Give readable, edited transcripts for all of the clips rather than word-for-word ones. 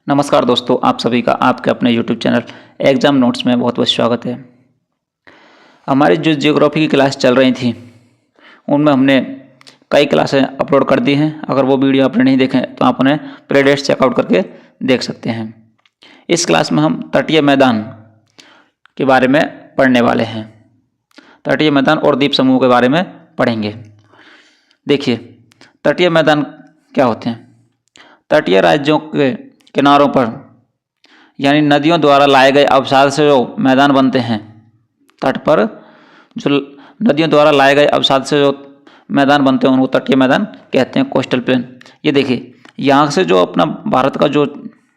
नमस्कार दोस्तों, आप सभी का आपके अपने यूट्यूब चैनल एग्ज़ाम नोट्स में बहुत बहुत स्वागत है। हमारी जो जियोग्राफी की क्लास चल रही थी उनमें हमने कई क्लासें अपलोड कर दी हैं। अगर वो वीडियो आपने नहीं देखे तो आप उन्हें प्लेलिस्ट चेकआउट करके देख सकते हैं। इस क्लास में हम तटीय मैदान के बारे में पढ़ने वाले हैं। तटीय मैदान और द्वीप समूह के बारे में पढ़ेंगे। देखिए, तटीय मैदान क्या होते हैं। तटीय राज्यों के किनारों पर यानी नदियों द्वारा लाए गए अवसाद से जो मैदान बनते हैं, तट पर जो नदियों द्वारा लाए गए अवसाद से जो मैदान बनते हैं उनको तटीय मैदान कहते हैं, कोस्टल प्लेन। ये देखिए, यहाँ से जो अपना भारत का जो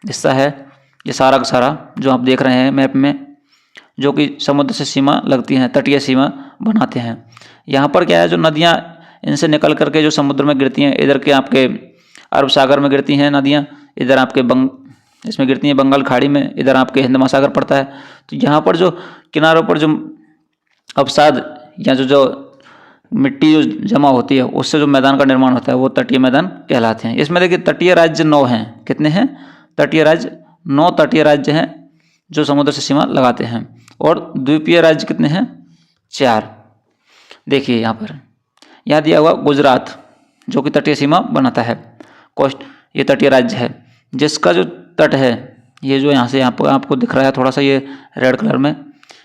हिस्सा है, ये सारा का सारा जो आप देख रहे हैं मैप में, जो कि समुद्र से सीमा लगती हैं, तटीय सीमा बनाते हैं। यहाँ पर क्या है, जो नदियाँ इनसे निकल करके जो समुद्र में गिरती हैं, इधर के आपके अरब सागर में गिरती हैं नदियाँ, इधर आपके इसमें गिरती हैं बंगाल खाड़ी में, इधर आपके हिंद महासागर पड़ता है। तो यहाँ पर जो किनारों पर जो अवसाद या जो मिट्टी जो जमा होती है उससे जो मैदान का निर्माण होता है वो तटीय मैदान कहलाते हैं। इसमें देखिए, तटीय राज्य 9 हैं। कितने हैं? तटीय राज्य 9 तटीय राज्य हैं जो समुद्र से सीमा लगाते हैं। और द्वीपीय राज्य कितने हैं? 4। देखिए यहाँ दिया हुआ गुजरात, जो कि तटीय सीमा बनाता है, कोस्ट, ये तटीय राज्य है, जिसका जो तट है, ये जो यहाँ से आपको दिख रहा है थोड़ा सा ये रेड कलर में,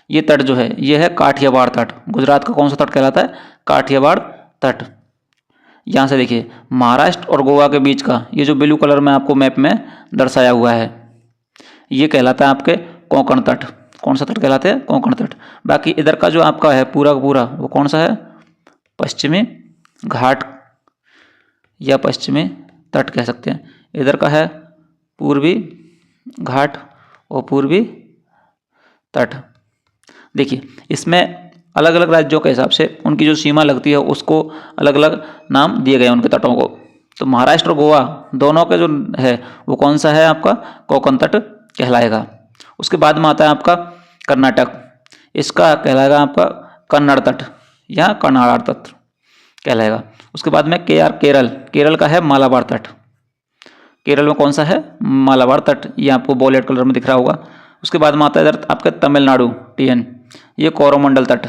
ये तट जो है ये है काठियावाड़ तट। गुजरात का कौन सा तट कहलाता है? काठियावाड़ तट। यहाँ से देखिए, महाराष्ट्र और गोवा के बीच का ये जो ब्लू कलर में आपको मैप में दर्शाया हुआ है, ये कहलाता है आपके कोंकण तट। कौन सा तट कहलाते हैं? कोंकण तट। बाकी इधर का जो आपका है पूरा का पूरा, वो कौन सा है? पश्चिमी घाट या पश्चिमी तट कह सकते हैं। इधर का है पूर्वी घाट और पूर्वी तट। देखिए, इसमें अलग अलग राज्यों के हिसाब से उनकी जो सीमा लगती है उसको अलग अलग नाम दिए गए हैं उनके तटों को। तो महाराष्ट्र और गोवा दोनों का जो है वो कौन सा है? आपका कोंकण तट कहलाएगा। उसके बाद में आता है आपका कर्नाटक, इसका कहलाएगा आपका कन्नड़ तट या कर्नाड़ तट कहलाएगा। उसके बाद में केरल का है मालाबार तट। केरल में कौन सा है? मालाबार तट, ये आपको वॉयलेट कलर में दिख रहा होगा। उसके बाद में आता है इधर आपका तमिलनाडु, TN, ये कोरोमंडल तट,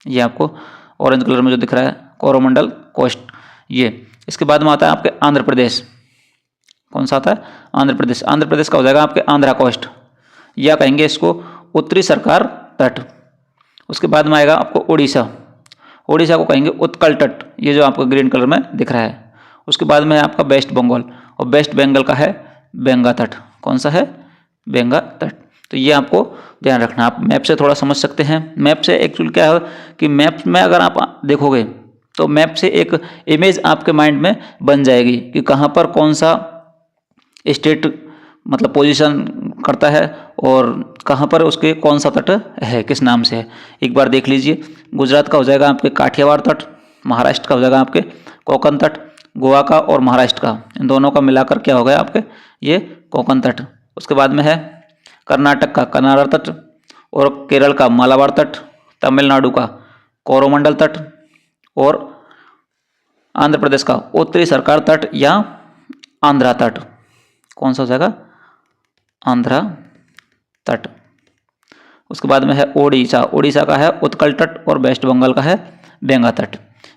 ये आपको ऑरेंज कलर में जो दिख रहा है कोरोमंडल कोस्ट, ये। इसके बाद में आता है आपके आंध्र प्रदेश। कौन सा आता है? आंध्र प्रदेश। आंध्र प्रदेश का हो जाएगा आपके आंध्रा कोस्ट, या कहेंगे इसको उत्तरी सरकार तट। उसके बाद में आएगा आपको उड़ीसा। उड़ीसा को कहेंगे उत्कल तट, ये जो आपको ग्रीन कलर में दिख रहा है। उसके बाद में है आपका वेस्ट बंगाल, और वेस्ट बंगाल का है बेंगा तट। कौन सा है? बेंगा तट। तो ये आपको ध्यान रखना। आप मैप से थोड़ा समझ सकते हैं। मैप से एक्चुअली क्या है कि मैप में अगर आप देखोगे तो मैप से एक इमेज आपके माइंड में बन जाएगी कि कहाँ पर कौन सा स्टेट मतलब पोजीशन करता है और कहाँ पर उसके कौन सा तट है, किस नाम से है। एक बार देख लीजिए, गुजरात का हो जाएगा आपके काठियावाड़ तट, महाराष्ट्र का हो जाएगा आपके कोंकण तट, गोवा का और महाराष्ट्र का, इन दोनों का मिलाकर क्या हो गया आपके ये कोंकण तट। उसके बाद में है कर्नाटक का कन्नाड़ तट, और केरल का मालाबार तट, तमिलनाडु का कोरोमंडल तट, और आंध्र प्रदेश का उत्तरी सरकार तट या आंध्रा तट। कौन सा हो जाएगा? आंध्रा तट। उसके बाद में है ओडिशा। ओडिशा का है उत्कल तट और वेस्ट बंगाल का है बेंगा तट।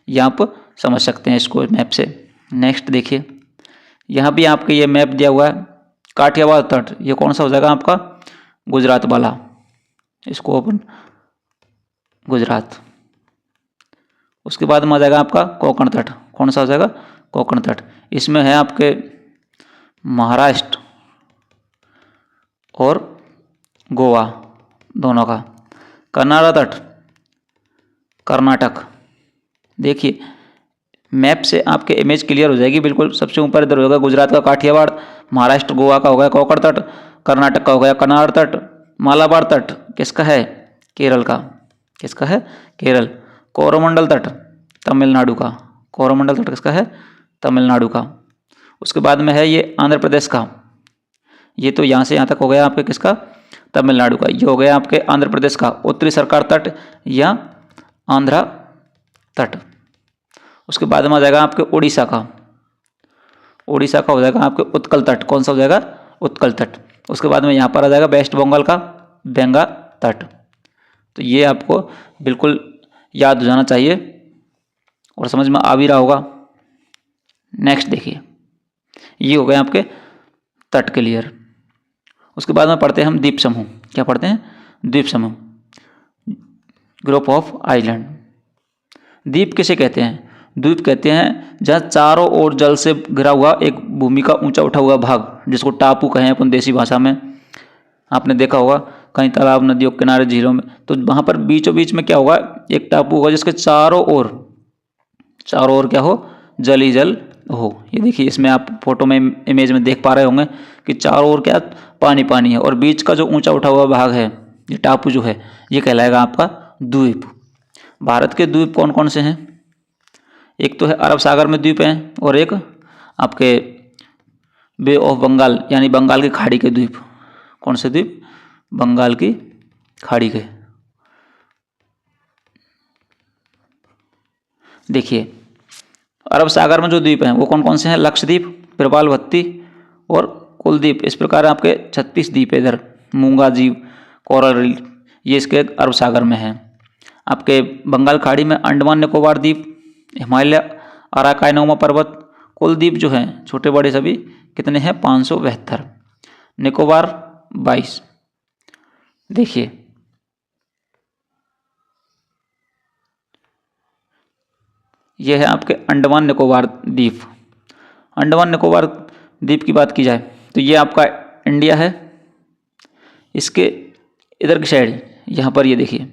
ये आप समझ सकते हैं इसको मैप से। नेक्स्ट देखिए, यहाँ भी आपके ये मैप दिया हुआ है काठियावाड़ तट, ये कौन सा हो जाएगा आपका? गुजरात वाला। इसको ओपन, गुजरात। उसके बाद में आ जाएगा आपका कोंकण तट। कौन सा हो जाएगा? कोंकण तट। इसमें है आपके महाराष्ट्र और गोवा दोनों का। कन्नाड़ तट कर्नाटक। देखिए, मैप से आपके इमेज क्लियर हो जाएगी बिल्कुल। सबसे ऊपर इधर होगा गुजरात का काठियावाड़, महाराष्ट्र गोवा का हो गया कोंकण तट, कर्नाटक का हो गया कन्नाड़ तट, मालाबार तट किसका है? केरल का। किसका है? केरल। कोरोमंडल तट तमिलनाडु का। कोरोमंडल तट किसका है? तमिलनाडु का। उसके बाद में है ये आंध्र प्रदेश का। ये तो यहाँ से यहाँ तक हो गया आपके किसका? तमिलनाडु का। ये हो गया आपके आंध्र प्रदेश का उत्तरी सरकार तट या आंध्रा तट। उसके बाद में आ जाएगा आपके उड़ीसा का। उड़ीसा का हो जाएगा आपके उत्कल तट। कौन सा हो जाएगा? उत्कल तट। उसके बाद में यहाँ पर आ जाएगा वेस्ट बंगाल का बेंगा तट। तो ये आपको बिल्कुल याद हो जाना चाहिए और समझ में आ भी रहा होगा। नेक्स्ट देखिए, ये हो गए आपके तट क्लियर। उसके बाद में पढ़ते हैं हम द्वीप समूह। क्या पढ़ते हैं? द्वीप समूह, ग्रुप ऑफ आइलैंड। द्वीप किसे कहते हैं? द्वीप कहते हैं जहाँ चारों ओर जल से घिरा हुआ एक भूमि का ऊंचा उठा हुआ भाग, जिसको टापू कहें अपन देसी भाषा में। आपने देखा होगा कहीं तालाब, नदियों के किनारे, झीलों में, तो वहाँ पर बीचों बीच में क्या होगा, एक टापू होगा जिसके चारों ओर क्या हो, जल ही जल हो। ये देखिए, इसमें आप फोटो में, इमेज में देख पा रहे होंगे कि चारों ओर क्या पानी पानी है, और बीच का जो ऊंचा उठा हुआ भाग है, ये टापू जो है, ये कहलाएगा आपका द्वीप। भारत के द्वीप कौन कौन से हैं? एक तो है अरब सागर में द्वीप हैं, और एक आपके बे ऑफ बंगाल यानी बंगाल की खाड़ी के द्वीप। कौन से द्वीप? बंगाल की खाड़ी के। देखिए, अरब सागर में जो द्वीप हैं वो कौन कौन से हैं? लक्षद्वीप, प्रवालभत्ती और कुलदीप। इस प्रकार आपके 36 द्वीप है इधर, मूंगा द्वीप, कोरल रीफ, ये इसके अरब सागर में हैं। आपके बंगाल खाड़ी में अंडमान निकोबार द्वीप, हिमालय, अराकानोमा पर्वत, कुलदीप जो हैं छोटे बड़े सभी कितने हैं? 572, निकोबार 22। देखिए, यह है आपके अंडमान निकोबार द्वीप। अंडमान निकोबार द्वीप की बात की जाए तो ये आपका इंडिया है। इसके इधर की साइड, यहाँ पर ये देखिए,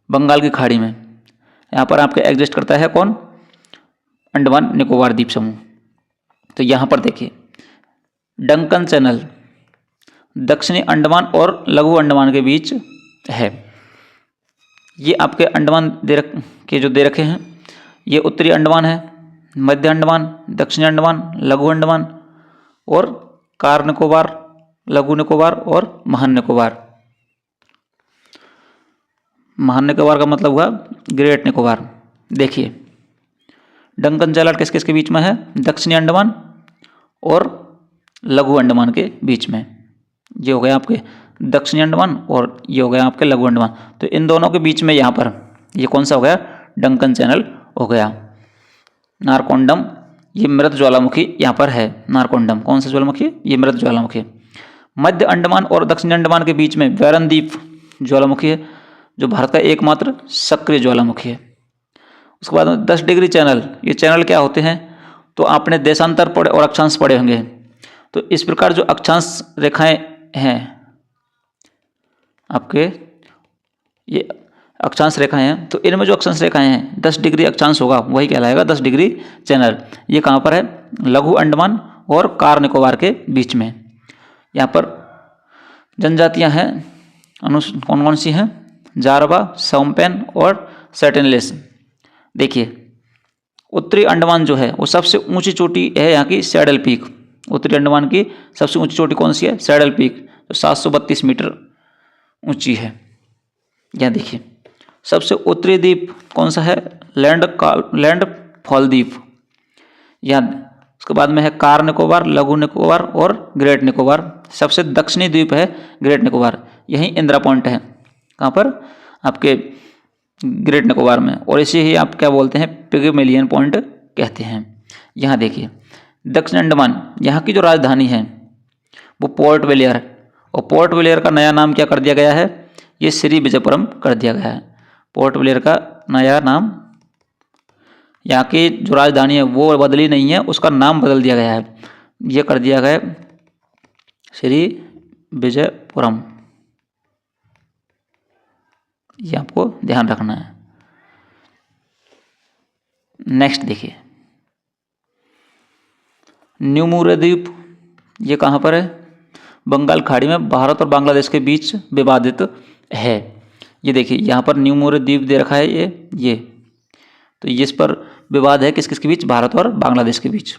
बंगाल की खाड़ी में, यहाँ पर आपके एग्जिस्ट करता है कौन? अंडमान निकोबार द्वीप समूह। तो यहाँ पर देखिए, डंकन चैनल दक्षिणी अंडमान और लघु अंडमान के बीच है। ये आपके अंडमान दे रखे हैं। ये उत्तरी अंडमान है, मध्य अंडमान, दक्षिणी अंडमान, लघु अंडमान और कार निकोबार, लघु निकोबार और महान निकोबार। महान निकोबार का मतलब हुआ ग्रेट निकोबार। देखिए, डंकन चैनल किस किस के बीच में है? दक्षिणी अंडमान और लघु अंडमान के बीच में। ये हो गया आपके दक्षिणी अंडमान और ये हो गया आपके लघु अंडमान। तो इन दोनों के बीच में यहाँ पर ये कौन सा हो गया? डंकन चैनल हो गया। नारकोंडम, ये मृत ज्वालामुखी यहाँ पर है। नारकोंडम कौन सा ज्वालामुखी? ये मृत ज्वालामुखी। मध्य अंडमान और दक्षिणी अंडमान के बीच में वैरनद्वीप ज्वालामुखी है, जो भारत का एकमात्र सक्रिय ज्वालामुखी है। उसके बाद में 10 डिग्री चैनल। ये चैनल क्या होते हैं? तो आपने देशांतर पढ़े और अक्षांश पढ़े होंगे। तो इस प्रकार जो अक्षांश रेखाएं हैं आपके, ये अक्षांश रेखाएं हैं, तो इनमें जो अक्षांश रेखाएं हैं 10 डिग्री अक्षांश होगा, वही कहलाएगा 10 डिग्री चैनल। ये कहाँ पर है? लघु अंडमान और कार निकोबार के बीच में। यहाँ पर जनजातियाँ हैं, कौन कौन सी हैं? जारवा, सोमपेन और सेटिनलेस। देखिए, उत्तरी अंडमान जो है वो सबसे ऊंची चोटी है यहाँ की सैडल पीक। उत्तरी अंडमान की सबसे ऊंची चोटी कौन सी है? सैडल पीक, जो 732 मीटर ऊंची है। यहाँ देखिए, सबसे उत्तरी द्वीप कौन सा है? लैंड फॉल द्वीप। यहाँ उसके बाद में है कार निकोबार, लघु निकोबार और ग्रेट निकोबार। सबसे दक्षिणी द्वीप है ग्रेट निकोबार। यही इंदिरा पॉइंट है। कहाँ पर? आपके ग्रेट निकोबार में। और इसे ही आप क्या बोलते हैं? पिग्मेलियन पॉइंट कहते हैं। यहाँ देखिए, दक्षिण अंडमान, यहाँ की जो राजधानी है वो पोर्ट ब्लेयर है, और पोर्ट ब्लेयर का नया नाम क्या कर दिया गया है? ये श्री विजयपुरम कर दिया गया है। पोर्ट ब्लेयर का नया नाम, यहाँ की जो राजधानी है वो बदली नहीं है, उसका नाम बदल दिया गया है। ये कर दिया गया श्री विजयपुरम। ये आपको ध्यान रखना है। नेक्स्ट देखिए, न्यू मुरे द्वीप, ये कहाँ पर है? बंगाल खाड़ी में, भारत और बांग्लादेश के बीच विवादित है। ये देखिए, यहाँ पर न्यू मुरे द्वीप दे रखा है ये तो ये इस पर विवाद है किस किस के बीच? भारत और बांग्लादेश के बीच।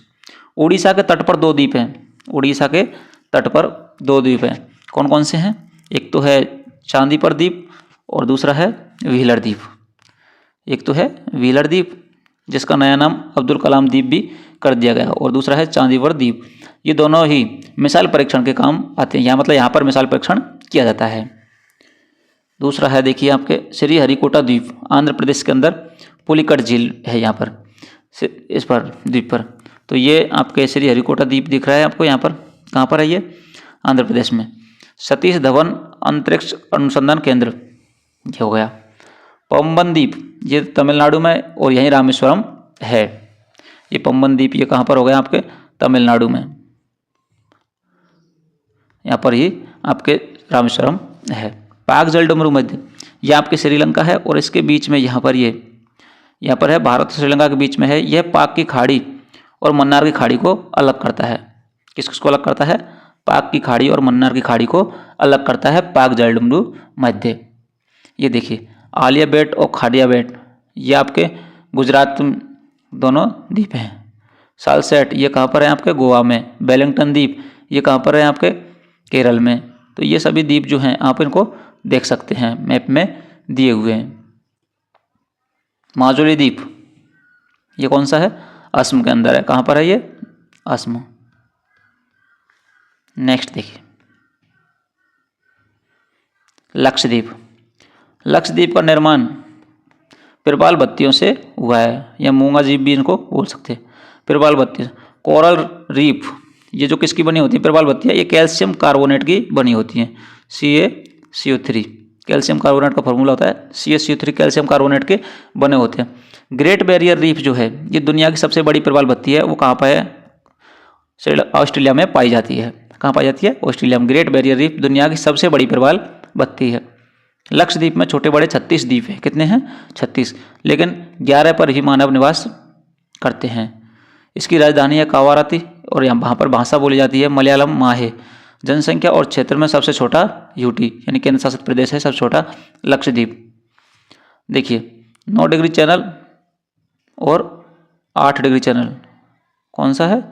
उड़ीसा के तट पर 2 द्वीप हैं। उड़ीसा के तट पर 2 द्वीप हैं। कौन कौन से हैं? एक तो है चांदीपुर द्वीप और दूसरा है व्हीलर द्वीप। एक तो है व्हीलर द्वीप, जिसका नया नाम अब्दुल कलाम द्वीप भी कर दिया गया, और दूसरा है चांदीपुर द्वीप। ये दोनों ही मिसाइल परीक्षण के काम आते हैं। यहाँ मतलब यहाँ पर मिसाइल परीक्षण किया जाता है। दूसरा है देखिए आपके श्रीहरिकोटा द्वीप, आंध्र प्रदेश के अंदर पुलिकट झील है यहाँ पर, इस पर द्वीप पर। तो ये आपके श्रीहरिकोटा द्वीप दिख रहा है आपको यहाँ पर, कहाँ पर है ये? आंध्र प्रदेश में। सतीश धवन अंतरिक्ष अनुसंधान केंद्र ये हो गया। पंबन द्वीप ये तमिलनाडु में और यहीं रामेश्वरम है। ये पंबन द्वीप ये कहाँ पर हो गया आपके? तमिलनाडु में, यहाँ पर ही आपके रामेश्वरम है। पाक जलडमरू मध्य ये आपके श्रीलंका है और इसके बीच में यहाँ पर यहाँ पर है भारत और श्रीलंका के बीच में है। यह पाक की खाड़ी और मन्नार की खाड़ी को अलग करता है। किसको अलग करता है? पाक की खाड़ी और मन्नार की खाड़ी को अलग करता है पाक जलडमरू मध्य। ये देखिए आलिया बेट और खाड़िया बेट ये आपके गुजरात दोनों द्वीप हैं। सालसेट ये कहाँ पर है आपके? गोवा में। वेलिंगटन द्वीप ये कहाँ पर है आपके? केरल में। तो ये सभी द्वीप जो हैं आप इनको देख सकते हैं, मैप में दिए हुए हैं। माजुली द्वीप ये कौन सा है? असम के अंदर है। कहाँ पर है ये? असम। नेक्स्ट देखिए लक्षद्वीप। लक्षद्वीप का निर्माण प्रवाल बत्तियों से हुआ है, या मूंगा द्वीप भी इनको बोल सकते हैं। प्रवाल बत्ती, कोरल रीफ ये जो किसकी बनी होती है? प्रवाल बत्तियाँ ये कैल्शियम कार्बोनेट की बनी होती हैं। CaCO3 कैल्शियम कार्बोनेट का फॉर्मूला होता है CaCO3, कैल्शियम कार्बोनेट के बने होते हैं। ग्रेट बैरियर रीफ जो है ये दुनिया की सबसे बड़ी प्रवाल बत्ती है। वो कहाँ पर है? ऑस्ट्रेलिया में पाई जाती है। कहाँ पाई जाती है? ऑस्ट्रेलिया में। ग्रेट बैरियर रीफ दुनिया की सबसे बड़ी प्रवाल बत्ती है। लक्षद्वीप में छोटे बड़े 36 द्वीप हैं। कितने हैं? 36, लेकिन 11 पर ही मानव निवास करते हैं। इसकी राजधानी है कावाराती और वहाँ पर भाषा बोली जाती है मलयालम माहे। जनसंख्या और क्षेत्र में सबसे छोटा यूटी यानी केंद्र शासित प्रदेश है सबसे छोटा लक्षद्वीप। देखिए 9 डिग्री चैनल और 8 डिग्री चैनल कौन सा है?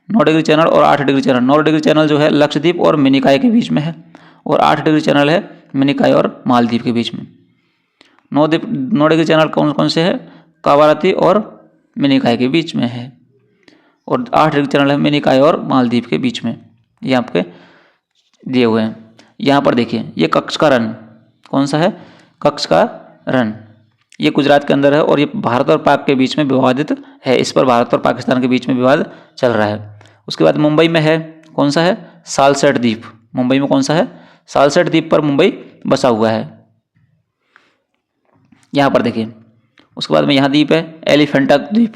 9 डिग्री चैनल और 8 डिग्री चैनल। 9 डिग्री चैनल जो है लक्षद्वीप और मिनिकॉय के बीच में है, और 8 डिग्री चैनल है मिनिकॉय और मालदीव के बीच में। 9 डिग्री चैनल कौन कौन से है? कावाराती और मिनिकॉय के बीच में है, और 8 डिग्री चैनल है मिनिकॉय और मालदीव के बीच में। ये आपके दिए हुए हैं। यहाँ पर देखिए ये कच्छ का रण कौन सा है? कच्छ का रण ये गुजरात के अंदर है, और ये भारत और पाक के बीच में विवादित है। इस पर भारत और पाकिस्तान के बीच में विवाद चल रहा है। उसके बाद मुंबई में है कौन सा है? सालसेट द्वीप। मुंबई में कौन सा है? सालसेट द्वीप पर मुंबई बसा हुआ है। यहाँ पर देखिए उसके बाद में यहाँ द्वीप है एलिफेंटा द्वीप,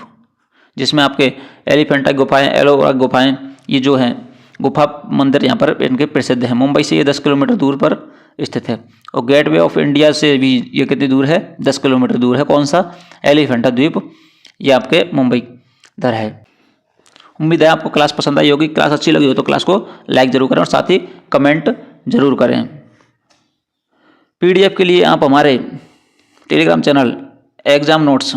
जिसमें आपके एलिफेंटा गुफाएं, एलोरा गुफाएं ये जो हैं गुफा मंदिर यहाँ पर इनके प्रसिद्ध हैं। मुंबई से ये 10 किलोमीटर दूर पर स्थित है, और गेटवे ऑफ इंडिया से भी ये कितनी दूर है? 10 किलोमीटर दूर है। कौन सा? एलिफेंटा द्वीप ये आपके मुंबई इधर है। उम्मीद है आपको क्लास पसंद आई होगी। क्लास अच्छी लगी हो तो क्लास को लाइक जरूर करें और साथ ही कमेंट जरूर करें। PDF के लिए आप हमारे टेलीग्राम चैनल एग्जाम नोट्स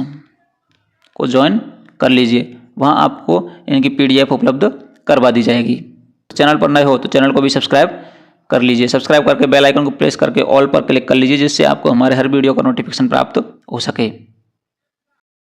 को ज्वाइन कर लीजिए, वहाँ आपको इनकी PDF उपलब्ध करवा दी जाएगी। चैनल पर नए हो तो चैनल को भी सब्सक्राइब कर लीजिए। सब्सक्राइब करके बेल आइकन को प्रेस करके ऑल पर क्लिक कर लीजिए, जिससे आपको हमारे हर वीडियो का नोटिफिकेशन प्राप्त हो सके।